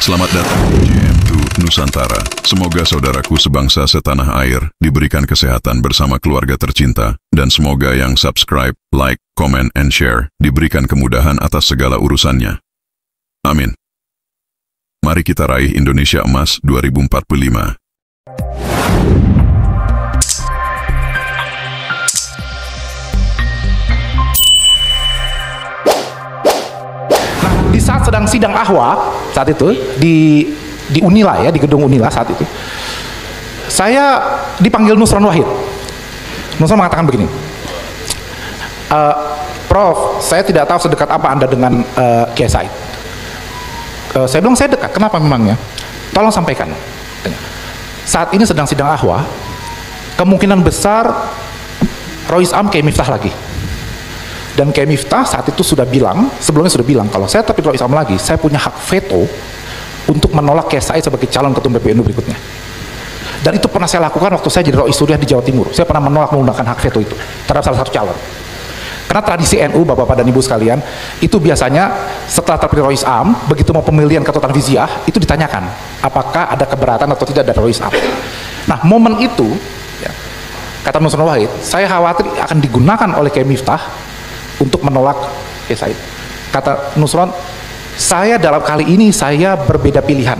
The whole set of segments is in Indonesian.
Selamat datang di JM2 Nusantara. Semoga saudaraku sebangsa setanah air diberikan kesehatan bersama keluarga tercinta, dan semoga yang subscribe, like, comment, and share diberikan kemudahan atas segala urusannya. Amin. Mari kita raih Indonesia Emas 2045. Di saat sedang sidang ahwa saat itu di Unila, ya, di gedung Unila saat itu, saya dipanggil Nusron Wahid. Nusron mengatakan begini, Prof, saya tidak tahu sedekat apa Anda dengan Kiai Said. Saya bilang saya dekat. Kenapa memangnya? Tolong sampaikan. Saat ini sedang sidang ahwa, kemungkinan besar Rois Am Kiai Miftah lagi. Dan Kiai Miftah saat itu sebelumnya sudah bilang, kalau saya terpilih Rois Am lagi, saya punya hak veto untuk menolak Kiai Said sebagai calon ketua PBNU berikutnya. Dan itu pernah saya lakukan waktu saya jadi Rois Suriah di Jawa Timur. Saya pernah menolak menggunakan hak veto itu terhadap salah satu calon. Karena tradisi NU, Bapak-Bapak dan Ibu sekalian, itu biasanya setelah terpilih Rois Am, begitu mau pemilihan ketua Tanfiziah, itu ditanyakan apakah ada keberatan atau tidak dari Rois Am. Nah, momen itu, ya, kata Nusron Wahid, saya khawatir akan digunakan oleh Kiai Miftah untuk menolak Kiai Said. Kata Nusron, saya dalam kali ini saya berbeda pilihan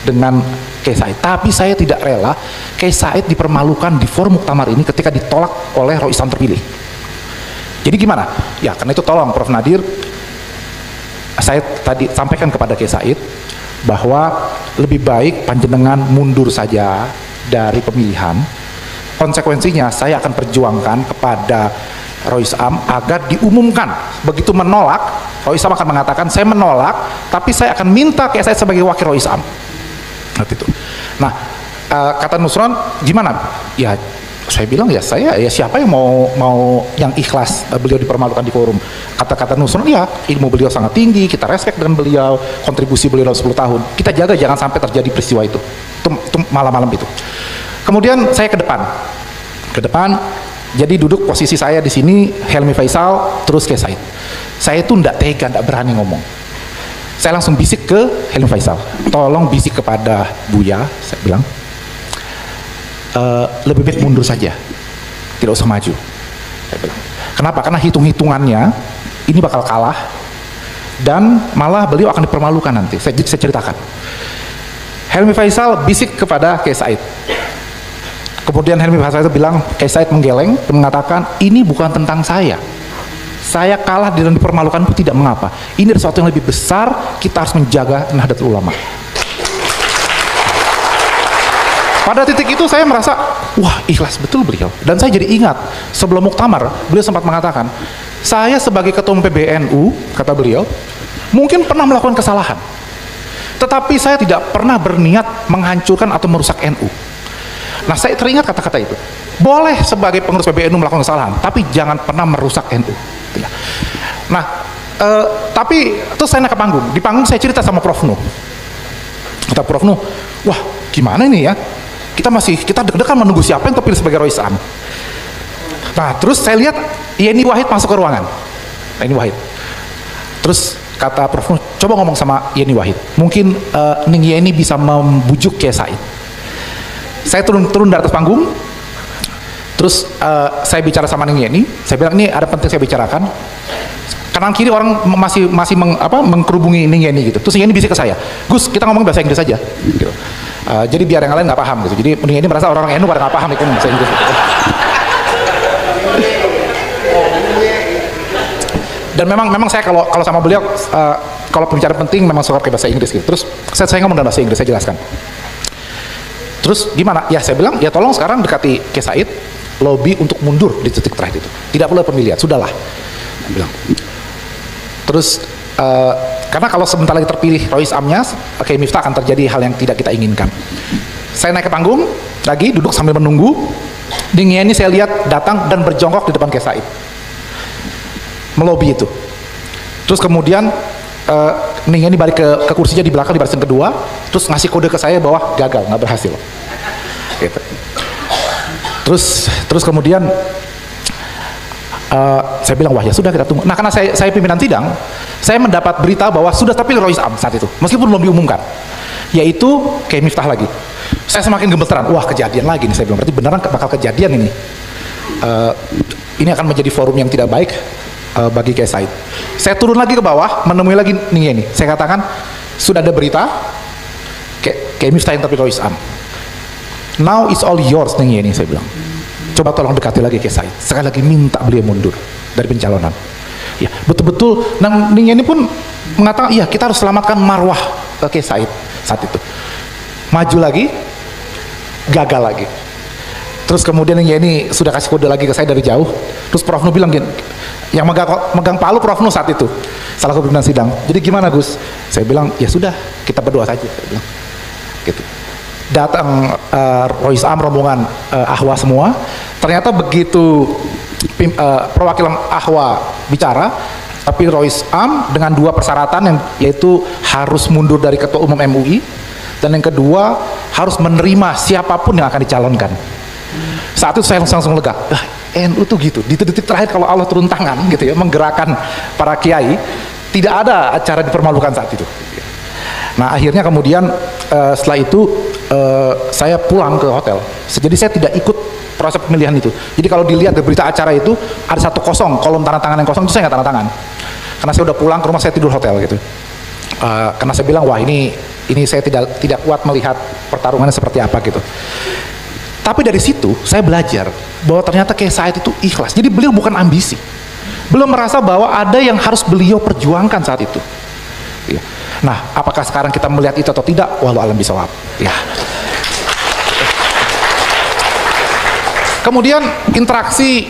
dengan Kiai Said, tapi saya tidak rela Kiai Said dipermalukan di forum muktamar ini ketika ditolak oleh Rois Am terpilih. Jadi gimana? Ya, karena itu tolong Prof Nadir, saya tadi sampaikan kepada Kiai Said bahwa lebih baik panjenengan mundur saja dari pemilihan. Konsekuensinya saya akan perjuangkan kepada Rois Am agar diumumkan. Begitu menolak, Rois Am akan mengatakan saya menolak, tapi saya akan minta Kiai Said sebagai wakil Rois Am. Nah, kata Nusron, gimana? Ya, saya bilang ya siapa yang mau yang ikhlas beliau dipermalukan di forum. Kata-kata Nusron, ya ilmu beliau sangat tinggi, kita respect dengan beliau, kontribusi beliau dalam 10 tahun. Kita jaga jangan sampai terjadi peristiwa itu malam-malam itu. Kemudian saya ke depan. Jadi duduk posisi saya di sini, Helmi Faisal, terus Kiai Said. Saya itu tidak tega, tidak berani ngomong. Saya langsung bisik ke Helmi Faisal, tolong bisik kepada Buya, saya bilang, lebih baik mundur saja, tidak usah maju. Saya bilang. Kenapa? Karena hitung-hitungannya ini bakal kalah, dan malah beliau akan dipermalukan nanti. Saya ceritakan. Helmi Faisal bisik kepada Kiai Said. Kemudian Helmi Faisal itu bilang, Kiai Said menggeleng dan mengatakan, ini bukan tentang saya. Saya kalah dan dipermalukan itu tidak mengapa. Ini ada sesuatu yang lebih besar, kita harus menjaga Nahdlatul Ulama. Pada titik itu saya merasa, wah ikhlas betul beliau. Dan saya jadi ingat, sebelum muktamar, beliau sempat mengatakan, saya sebagai ketua PBNU, kata beliau, mungkin pernah melakukan kesalahan. Tetapi saya tidak pernah berniat menghancurkan atau merusak NU. Nah, saya teringat kata-kata itu. Boleh sebagai pengurus PBNU melakukan kesalahan, tapi jangan pernah merusak NU. Nah, tapi terus saya naik ke panggung. Di panggung saya cerita sama Prof Nuh. Kata Prof Nuh, wah gimana ini ya? Kita deg-degan menunggu siapa yang terpilih sebagai Rois Am. Nah, terus saya lihat Yeni Wahid masuk ke ruangan. Yeni Wahid. Terus kata Prof Nuh, coba ngomong sama Yeni Wahid. Mungkin Ning Yeni bisa membujuk Kiai Said. Saya turun dari atas panggung, terus saya bicara sama Ning Yeni. Saya bilang, ini ada penting saya bicarakan. Kanan kiri orang masih mengkerubungi Ning Yeni gitu. Terus Ning Yeni bisik ke saya, Gus, kita ngomong bahasa Inggris saja. Gitu. Jadi biar yang lain nggak paham gitu. Jadi Ning Yeni merasa orang NU pada nggak paham itu bahasa Inggris. Gitu. Dan memang saya kalau sama beliau, kalau pembicaraan penting memang suka pakai bahasa Inggris gitu. Terus saya ngomong dalam bahasa Inggris, saya jelaskan. Terus gimana? Ya saya bilang, ya tolong sekarang dekati Kiai Said, lobby untuk mundur di titik terakhir itu. Tidak perlu pemilihan, sudahlah. Saya bilang. Terus karena kalau sebentar lagi terpilih Rois Amnya, Kiai Miftah akan terjadi hal yang tidak kita inginkan. Saya naik ke panggung, lagi duduk sambil menunggu. Ning Yeni saya lihat datang dan berjongkok di depan Kiai Said, melobi itu. Terus kemudian Ning Yeni balik ke kursinya di belakang di barisan kedua, terus ngasih kode ke saya bahwa gagal, nggak berhasil. Gitu. Terus kemudian saya bilang, wah ya sudah kita tunggu. Nah, karena saya pimpinan sidang, saya mendapat berita bahwa sudah terpilih Rois Am saat itu, meskipun belum diumumkan. yaitu kayak Miftah lagi. Saya semakin gemeteran, wah kejadian lagi nih, saya bilang berarti beneran bakal kejadian ini. Ini akan menjadi forum yang tidak baik bagi Kiai Said. Saya turun lagi ke bawah, menemui lagi nih ini. Saya katakan sudah ada berita kayak Miftah yang tapi Rois Am. Now it's all yours nih ini, saya bilang. Coba tolong dekati lagi Kiai Said. Sekali lagi minta beliau mundur dari pencalonan. Ya, betul-betul. Nah, ini pun mengatakan, iya kita harus selamatkan marwah Kiai Said saat itu. Maju lagi, gagal lagi. Terus kemudian ini sudah kasih kode lagi ke saya dari jauh. Terus Prof Nu bilang gini, yang megang palu Prof Nu saat itu, salah satu pimpinan sidang. Jadi gimana Gus? Saya bilang ya sudah, kita berdoa saja. Saya bilang, gitu. Datang Rois Am, rombongan Ahwa semua. Ternyata begitu perwakilan Ahwa bicara, tapi Rois Am dengan dua persyaratan yang yaitu harus mundur dari Ketua Umum MUI, dan yang kedua harus menerima siapapun yang akan dicalonkan. Saat itu saya langsung lega. NU tuh gitu, di detik terakhir kalau Allah turun tangan gitu ya, menggerakkan para kiai, tidak ada acara dipermalukan saat itu. Nah akhirnya kemudian setelah itu saya pulang ke hotel. Jadi saya tidak ikut proses pemilihan itu. Jadi kalau dilihat di berita acara itu ada 1-0, kolom tanda tangan yang kosong itu saya nggak tanda tangan. Karena saya udah pulang ke rumah, saya tidur hotel gitu. Karena saya bilang wah ini saya tidak kuat melihat pertarungannya seperti apa gitu. Tapi dari situ saya belajar bahwa ternyata Kiai Said itu ikhlas. Jadi beliau bukan ambisi. Beliau merasa bahwa ada yang harus beliau perjuangkan saat itu. Ya. Nah, apakah sekarang kita melihat itu atau tidak? Wallahu a'lam bishawab. Ya. Kemudian interaksi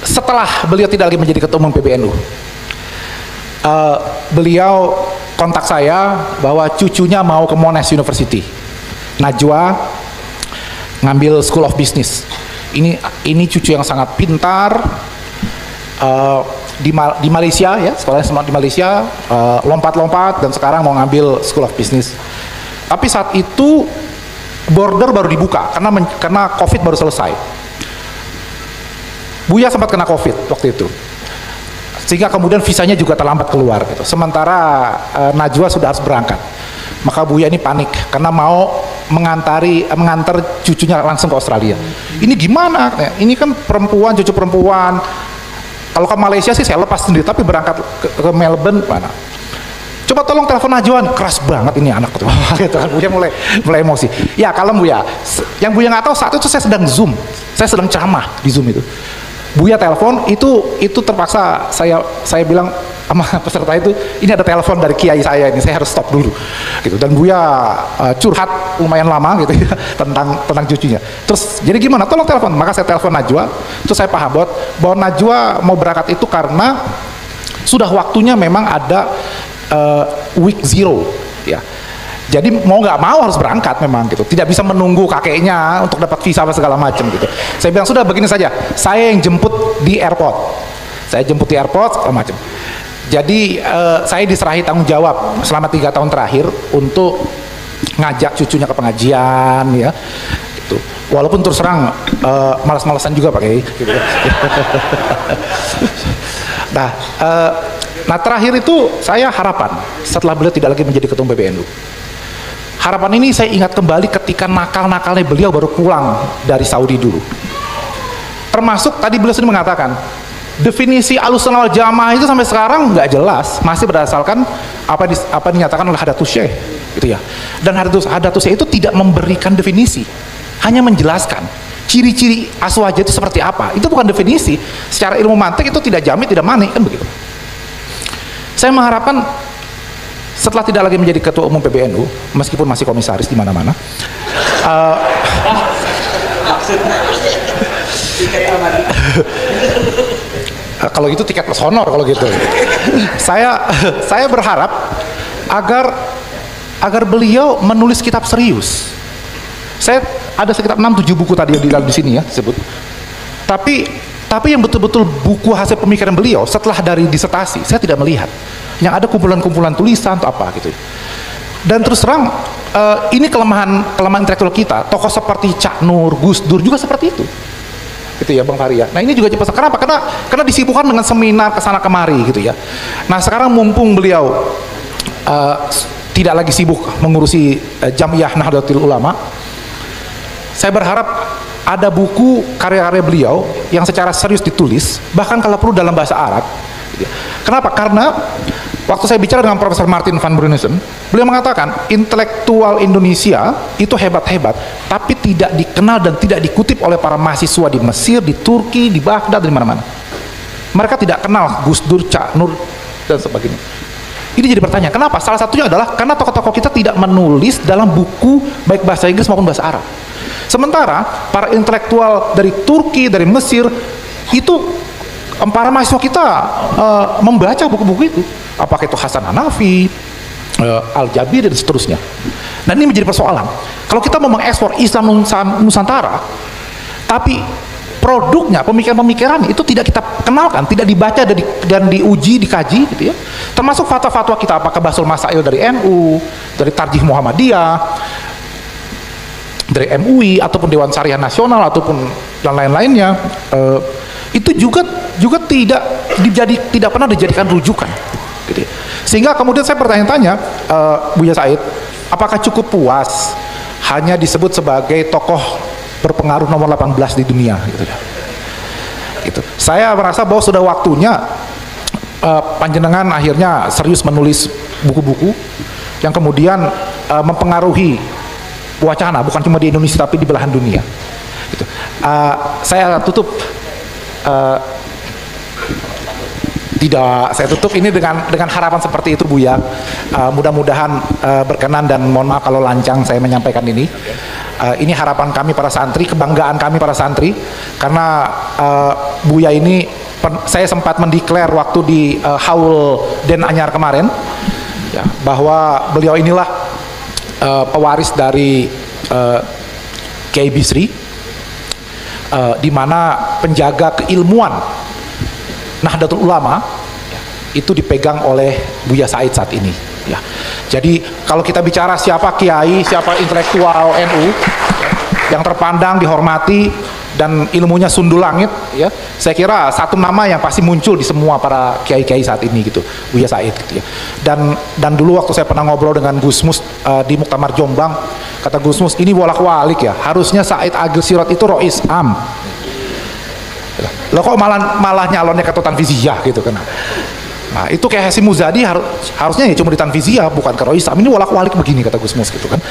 setelah beliau tidak lagi menjadi ketua umum PBNU. Beliau kontak saya bahwa cucunya mau ke Monash University. Najwa ngambil School of Business. Ini cucu yang sangat pintar, di Malaysia ya, sekolahnya di Malaysia, lompat-lompat dan sekarang mau ngambil School of Business. Tapi saat itu border baru dibuka karena COVID baru selesai. Buya sempat kena COVID waktu itu, sehingga kemudian visanya juga terlambat keluar gitu. Sementara Najwa sudah harus berangkat. Maka Buya ini panik karena mau mengantar cucunya langsung ke Australia. Ini gimana? Ini kan perempuan, cucu perempuan. Kalau ke Malaysia sih saya lepas sendiri, tapi berangkat ke Melbourne mana? Coba tolong telepon Najwa, keras banget ini anak gitu. Buya mulai emosi. Ya kalem Buya. Yang Buya nggak tahu saat itu saya sedang Zoom, saya sedang ceramah di Zoom itu. Buya telepon itu terpaksa saya bilang sama peserta itu, ini ada telepon dari kiai saya ini, saya harus stop dulu gitu. Dan Buya curhat lumayan lama gitu ya tentang cucunya. Terus jadi gimana, tolong telepon. Maka saya telepon Najwa. Terus saya paham bahwa Najwa mau berangkat itu karena sudah waktunya memang ada week 0 ya. Jadi mau nggak mau harus berangkat memang gitu, tidak bisa menunggu kakeknya untuk dapat visa apa segala macam gitu. Saya bilang sudah begini saja, saya yang jemput di airport, segala macam. Jadi saya diserahi tanggung jawab selama 3 tahun terakhir untuk ngajak cucunya ke pengajian ya, gitu. Walaupun terus terang malas-malasan juga Pak Kiai. Gitu. Nah terakhir itu saya harapan setelah beliau tidak lagi menjadi ketua PBNU. Harapan ini saya ingat kembali ketika nakal-nakalnya beliau baru pulang dari Saudi dulu. Termasuk tadi beliau sendiri mengatakan definisi Ahlussunnah wal Jamaah itu sampai sekarang nggak jelas, masih berdasarkan apa dinyatakan oleh Hadatus Syekh gitu ya. Dan Hadatus Syekh itu tidak memberikan definisi, hanya menjelaskan ciri-ciri aswaja itu seperti apa. Itu bukan definisi. Secara ilmu mantik itu tidak jamin, tidak manik kan begitu. Saya mengharapkan setelah tidak lagi menjadi ketua umum PBNU, meskipun masih komisaris di mana-mana, kalau gitu tiket plus honor kalau gitu. Saya berharap agar beliau menulis kitab serius. Saya ada sekitar 6-7 buku tadi yang di dalam di sini ya sebut. Tapi yang betul-betul buku hasil pemikiran beliau setelah dari disertasi saya tidak melihat. Yang ada kumpulan-kumpulan tulisan atau apa gitu. Dan terus terang ini kelemahan intelektual kita. Tokoh seperti Cak Nur, Gus Dur juga seperti itu. Gitu ya Bang Faria. Nah ini juga cepat. Kenapa? Karena disibukkan dengan seminar kesana kemari gitu ya. Nah sekarang mumpung beliau tidak lagi sibuk mengurusi Jamiyah Nahdlatul Ulama, saya berharap ada buku karya-karya beliau yang secara serius ditulis, bahkan kalau perlu dalam bahasa Arab. Kenapa? Karena waktu saya bicara dengan Profesor Martin van Brunissen, beliau mengatakan intelektual Indonesia itu hebat-hebat, tapi tidak dikenal dan tidak dikutip oleh para mahasiswa di Mesir, di Turki, di Baghdad, di mana-mana. Mereka tidak kenal Gus Dur, Cak Nur, dan sebagainya. Ini jadi pertanyaan, kenapa? Salah satunya adalah karena tokoh-tokoh kita tidak menulis dalam buku baik bahasa Inggris maupun bahasa Arab. Sementara para intelektual dari Turki, dari Mesir, itu para mahasiswa kita membaca buku-buku itu. Apakah itu Hasan Hanafi, Al-Jabir, dan seterusnya. Nah, ini menjadi persoalan. Kalau kita mau mengekspor Islam Nusantara, tapi produknya, pemikiran-pemikiran itu tidak kita kenalkan, tidak dibaca dan diuji, dikaji, gitu ya. Termasuk fatwa-fatwa kita, apakah Basul Masail dari NU, dari Tarjih Muhammadiyah, dari MUI, ataupun Dewan Syariah Nasional, ataupun dan lain-lainnya, itu juga tidak pernah dijadikan rujukan. Gitu. Sehingga kemudian saya bertanya-tanya, Buya Said, apakah cukup puas hanya disebut sebagai tokoh berpengaruh nomor 18 di dunia, gitu ya. Gitu. Saya merasa bahwa sudah waktunya panjenengan akhirnya serius menulis buku-buku yang kemudian mempengaruhi wacana bukan cuma di Indonesia tapi di belahan dunia. Gitu. Saya tutup saya tutup ini dengan harapan seperti itu, Buya. Mudah-mudahan berkenan dan mohon maaf kalau lancang saya menyampaikan ini. Ini harapan kami para santri, kebanggaan kami para santri, karena Buya ini saya sempat mendeklar waktu di Haul Den Anyar kemarin, ya, bahwa beliau inilah pewaris dari Kiai Bisri, di mana penjaga keilmuan Nahdlatul Ulama itu dipegang oleh Buya Said saat ini, ya. Jadi kalau kita bicara siapa kiai, siapa intelektual NU yang terpandang, dihormati dan ilmunya sundul langit, ya, saya kira satu nama yang pasti muncul di semua para kiai-kiai saat ini, gitu, Buya Said, gitu ya. Dan dulu waktu saya pernah ngobrol dengan Gus Mus di Muktamar Jombang, kata Gus Mus, ini bolak-balik ya, harusnya Said Agil Sirot itu Rois Am. Loh kok malah nyalonnya ke Tanfiziyah gitu kan. Nah, itu kayak Hasyim Muzadi harusnya ya cuma di Tanfiziyah, bukan ke Rois Am. Ini bolak-balik begini, kata Gus Mus, gitu kan.